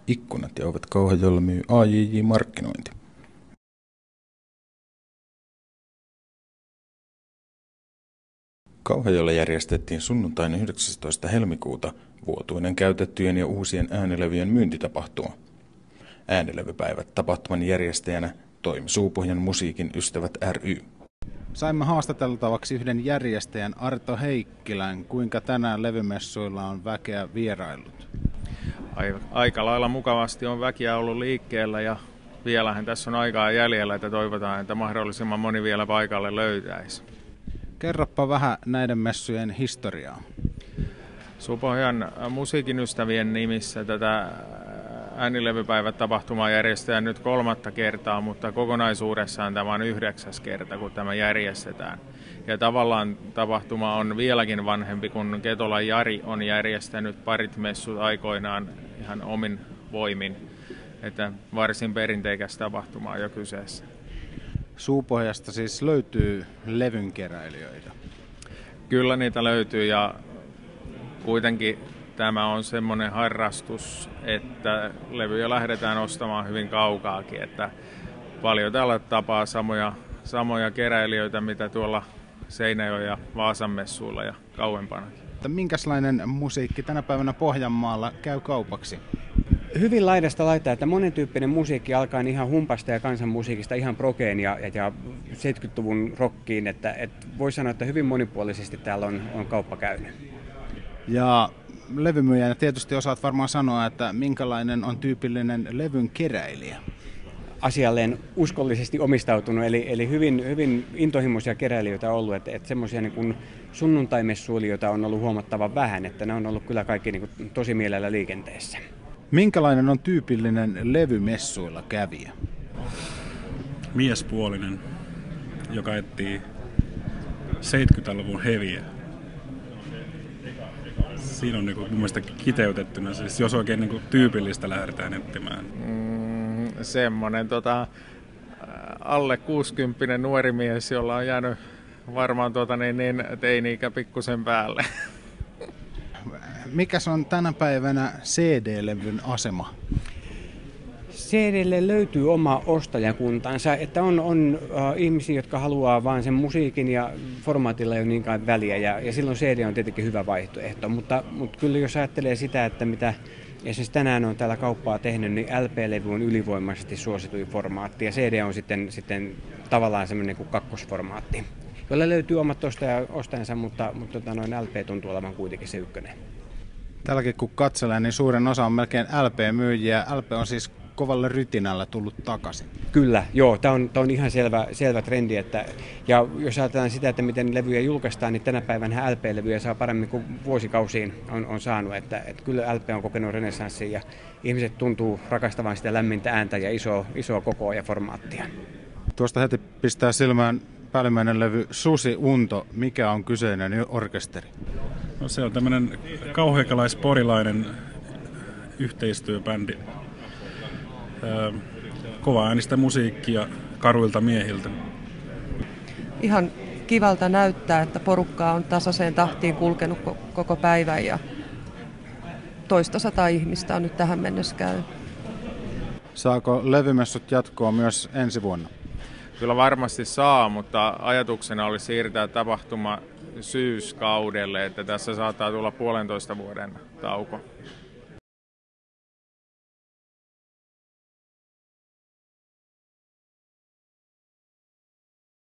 Ikkunat ja ovet Kauhajoella myy AJJ Markkinointi. Kauhajoella järjestettiin sunnuntaina 19. helmikuuta vuotuinen käytettyjen ja uusien äänilevyjen myyntitapahtuma. Äänilevypäivät tapahtuman järjestäjänä toimi Suupohjan musiikin ystävät ry. Saimme haastateltavaksi yhden järjestäjän Arto Heikkilän. Kuinka tänään levymessuilla on väkeä vieraillut? Aika lailla mukavasti on väkiä ollut liikkeellä ja vielähän tässä on aikaa jäljellä, että toivotaan, että mahdollisimman moni vielä paikalle löytäisi. Kerropa vähän näiden messujen historiaa. Suupohjan musiikin ystävien nimissä tätä äänilevypäivät-tapahtumaa järjestetään nyt 3. kertaa, mutta kokonaisuudessaan tämä on 9. kerta, kun tämä järjestetään. Ja tavallaan tapahtuma on vieläkin vanhempi, kun Ketolan Jari on järjestänyt parit messut aikoinaan ihan omin voimin. Että varsin perinteikäs tapahtuma on jo kyseessä. Suupohjasta siis löytyy levynkeräilijöitä? Kyllä niitä löytyy ja kuitenkin tämä on semmoinen harrastus, että levyjä lähdetään ostamaan hyvin kaukaakin. Että paljon täällä tapaa samoja keräilijöitä, mitä tuolla Seinäjoen ja Vaasan messuilla ja kauempanakin. Minkälainen musiikki tänä päivänä Pohjanmaalla käy kaupaksi? Hyvin laidasta laitaa, että monentyyppinen musiikki alkaa ihan humpasta ja kansanmusiikista ihan progeen ja 70-luvun rockiin, että voi sanoa, että hyvin monipuolisesti täällä on kauppa käynyt. Ja levymyyjänä tietysti osaat varmaan sanoa, että minkälainen on tyypillinen levyn keräilijä? Asialleen uskollisesti omistautunut, eli hyvin intohimoisia keräilijöitä on ollut, että semmoisia niin kuin sunnuntaimessuilijoita on ollut huomattavan vähän, että ne on ollut kyllä kaikki niin kuin tosi mielellä liikenteessä. Minkälainen on tyypillinen levymessuilla kävijä? Miespuolinen, joka etsii 70-luvun heviä. Siinä on mun mielestä kiteytettynä, siis jos oikein tyypillistä lähdetään etsimään. Semmoinen alle 60 nuori mies, jolla on jäänyt varmaan teini-ikä pikkusen päälle. Mikäs on tänä päivänä CD-levyn asema? CD:lle löytyy oma ostajakuntansa, että on ihmisiä, jotka haluaa vain sen musiikin ja formaatilla ei ole niinkään väliä ja silloin CD on tietenkin hyvä vaihtoehto, mutta kyllä jos ajattelee sitä, että mitä esimerkiksi tänään on täällä kauppaa tehnyt, niin LP-levy on ylivoimaisesti suosituin formaatti ja CD on sitten tavallaan semmoinen kuin kakkosformaatti, jolla löytyy omat ostajansa, mutta LP tuntuu olevan kuitenkin se ykkönen. Tälläkin kun katselee, niin suurin osa on melkein LP-myyjiä. LP on siis kovalle rytinällä tullut takaisin. Kyllä, joo. Tämä on ihan selvä trendi. Ja jos ajatellaan sitä, että miten levyjä julkaistaan, niin tänä päivänä LP-levyjä saa paremmin kuin vuosikausiin on saanut. Että kyllä LP on kokenut renessanssin ja ihmiset tuntuu rakastavan sitä lämmintä ääntä ja isoa kokoa ja formaattia. Tuosta heti pistää silmään päällimmäinen levy Susi Unto. Mikä on kyseinen orkesteri? No, se on tämmöinen kauhajokelais-porilainen yhteistyöbändi. Kova äänistä musiikkia karuilta miehiltä. Ihan kivalta näyttää, että porukkaa on tasaiseen tahtiin kulkenut koko päivän ja toista 100 ihmistä on nyt tähän mennessä käynyt. Saako levymessut jatkoa myös ensi vuonna? Kyllä varmasti saa, mutta ajatuksena olisi siirtää tapahtuma syyskaudelle, että tässä saattaa tulla 1,5 vuoden tauko.